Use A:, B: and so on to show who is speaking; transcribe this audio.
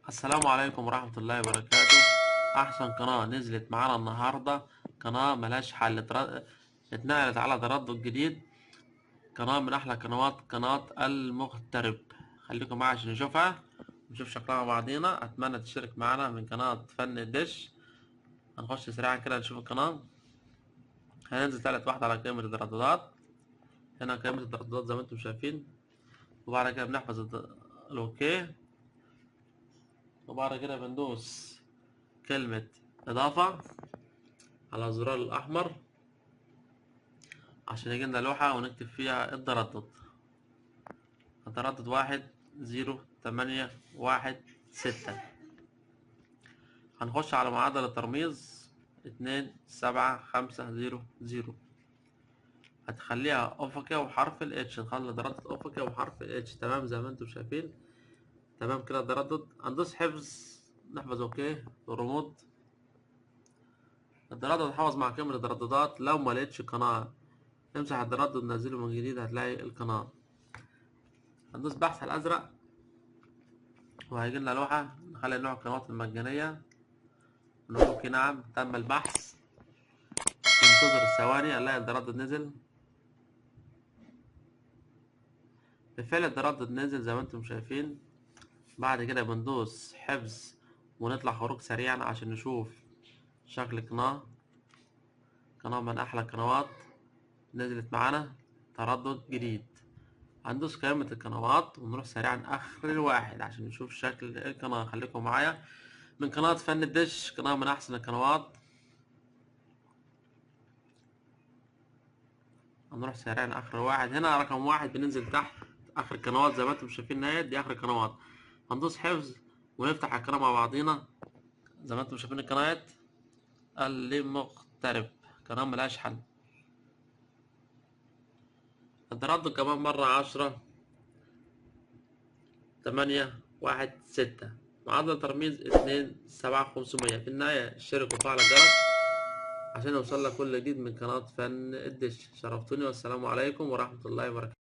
A: السلام عليكم ورحمة الله وبركاته. أحسن قناة نزلت معانا النهاردة قناة ملهاش حل، اتنقلت على تردد جديد. قناة من أحلى قنوات، قناة المغترب. خليكم معايا عشان نشوفها ونشوف شكلها مع بعضينا. أتمنى تشترك معانا من قناة فن الدش. هنخش سريعا كده نشوف القناة. هننزل تالت واحدة على قائمة الترددات. هنا قائمة الترددات زي ما انتم شايفين، وبعد كده بنحفظ الأوكي، وبعد كده بندوس كلمة إضافة على الزرار الأحمر عشان يجيلنا لوحة ونكتب فيها التردد 10816. هنخش على معدل الترميز 27500. هتخليها أفقية وحرف ال H، نخلي تردد أفقية وحرف ال H. تمام زي ما انتم شايفين. تمام كده التردد. هندوس حفظ، نحفظ أوكي الريموت. التردد اتحفظ مع كامل الترددات. لو ما لقيتش قناة امسح التردد نزله من جديد هتلاقي القناة. هندوس بحث على الأزرق وهيجيلنا لوحة. نخلي نوع القنوات المجانية، نقول اوكي نعم تم البحث. ننتظر الثواني هنلاقي التردد نزل. بالفعل التردد نزل زي ما انتم شايفين. بعد كده بندوس حفظ ونطلع خروج سريعا عشان نشوف شكل قناة من أحلى القنوات نزلت معانا تردد جديد. هندوس قائمة القنوات ونروح سريعا آخر الواحد عشان نشوف شكل القناة. خليكم معايا. من قناة فن الدش، قناة من أحسن القنوات. هنروح سريعا آخر واحد. هنا رقم واحد بننزل تحت آخر القنوات زي ما انتم شايفين. نهاية دي آخر القنوات. هندوس حفظ ونفتح القناة مع بعضينا زي ما انتم شايفين. القناة اللي مغترب قناة ملهاش حل. التردد كمان مرة 10816. معدل ترميز 27500. في النهاية اشترك وفعل الجرس عشان يوصل لك كل جديد من قناة فن الدش. شرفتوني والسلام عليكم ورحمة الله وبركاته.